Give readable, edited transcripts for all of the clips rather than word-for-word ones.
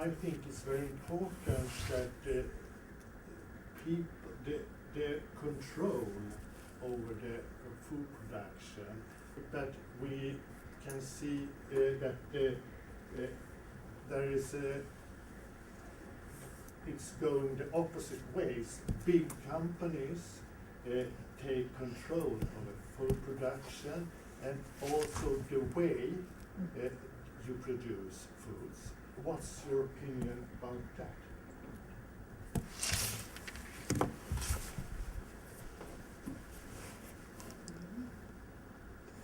I think it's very important that the control over the food production, that we can see that there is it's going the opposite ways. Big companies take control of the food production and also the way you produce foods. What's your opinion about that?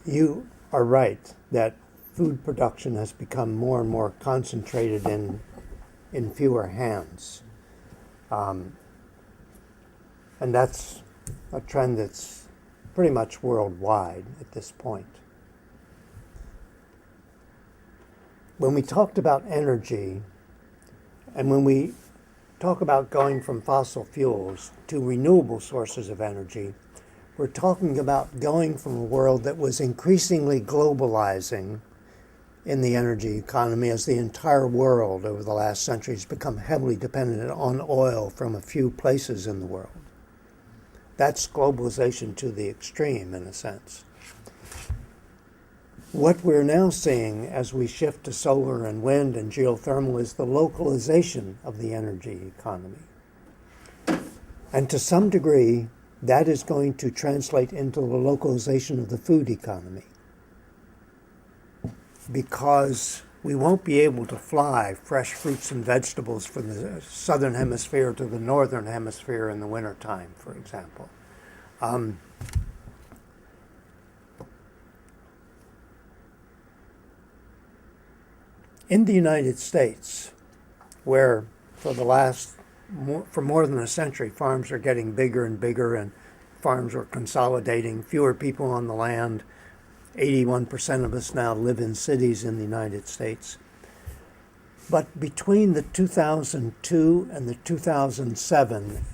You are right that food production has become more and more concentrated in fewer hands. And that's a trend that's pretty much worldwide at this point. When we talked about energy, and when we talk about going from fossil fuels to renewable sources of energy, we're talking about going from a world that was increasingly globalizing in the energy economy as the entire world over the last century has become heavily dependent on oil from a few places in the world. That's globalization to the extreme, in a sense. What we're now seeing as we shift to solar and wind and geothermal is the localization of the energy economy. And to some degree, that is going to translate into the localization of the food economy, because we won't be able to fly fresh fruits and vegetables from the southern hemisphere to the northern hemisphere in the wintertime, for example. In the United States, where for more than a century, farms are getting bigger and bigger and farms are consolidating, fewer people on the land. 81% of us now live in cities in the United States. But between the 2002 and the 2007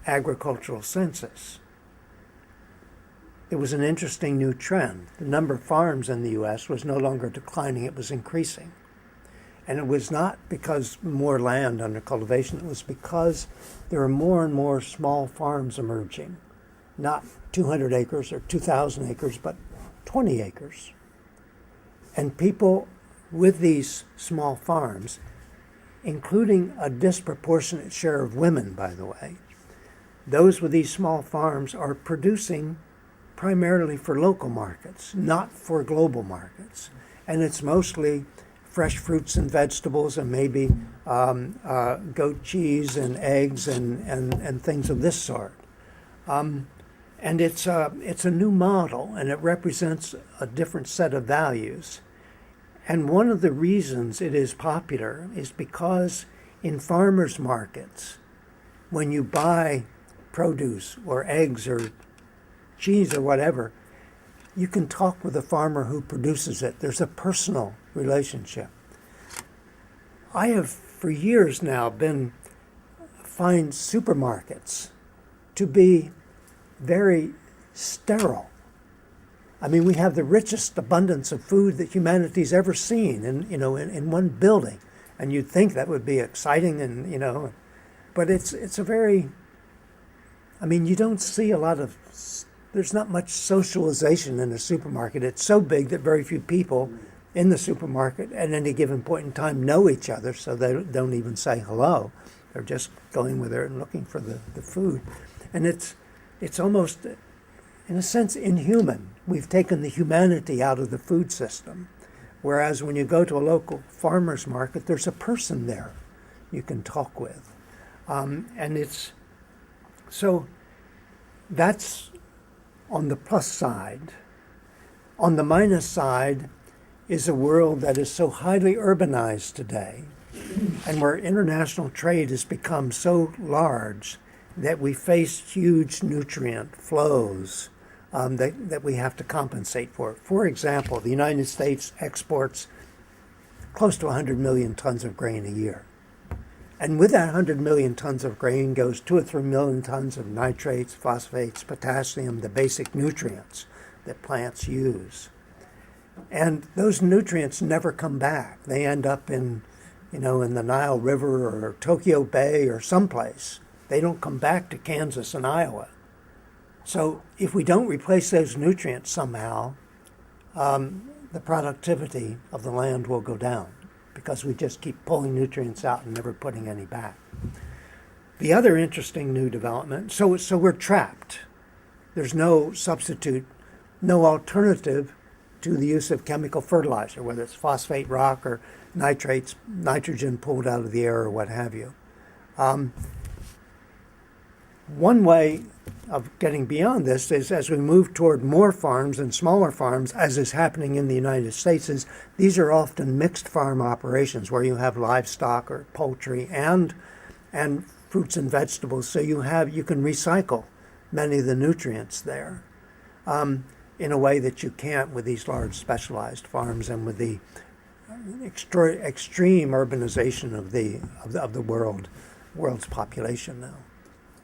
agricultural census, there was an interesting new trend. The number of farms in the U.S. was no longer declining, it was increasing. And it was not because more land under cultivation, it was because there are more and more small farms emerging. Not 200 acres or 2,000 acres, but 20 acres. And people with these small farms, including a disproportionate share of women, by the way, those with these small farms are producing primarily for local markets, not for global markets. And it's mostly fresh fruits and vegetables and maybe goat cheese and eggs and things of this sort. And it's a new model, and it represents a different set of values. And one of the reasons it is popular is because in farmers markets, when you buy produce or eggs or cheese or whatever, you can talk with the farmer who produces it. There's a personal relationship. I have for years now find supermarkets to be very sterile. I mean, we have the richest abundance of food that humanity's ever seen in one building. And you'd think that would be exciting and, but it's a very, I mean, you don't see a lot of, there's not much socialization in a supermarket. It's so big that very few people in the supermarket at any given point in time know each other, so they don't even say hello. They're just going with there and looking for the food. And it's almost, in a sense, inhuman. We've taken the humanity out of the food system. Whereas when you go to a local farmer's market, there's a person there you can talk with. So that's on the plus side. On the minus side is a world that is so highly urbanized today, and where international trade has become so large that we face huge nutrient flows that we have to compensate for. For example, the United States exports close to 100 million tons of grain a year. And with that 100 million tons of grain goes 2 or 3 million tons of nitrates, phosphates, potassium, the basic nutrients that plants use. And those nutrients never come back. They end up in in the Nile River or Tokyo Bay or someplace. They don't come back to Kansas and Iowa. So if we don't replace those nutrients somehow, the productivity of the land will go down because we just keep pulling nutrients out and never putting any back. The other interesting new development, so we're trapped. There's no substitute, no alternative to the use of chemical fertilizer, whether it's phosphate rock or nitrates, nitrogen pulled out of the air or what have you. One way of getting beyond this is as we move toward more farms and smaller farms, as is happening in the United States, is these are often mixed farm operations where you have livestock or poultry and fruits and vegetables. So you can recycle many of the nutrients there in a way that you can't with these large specialized farms and with the extreme urbanization of the world's population now.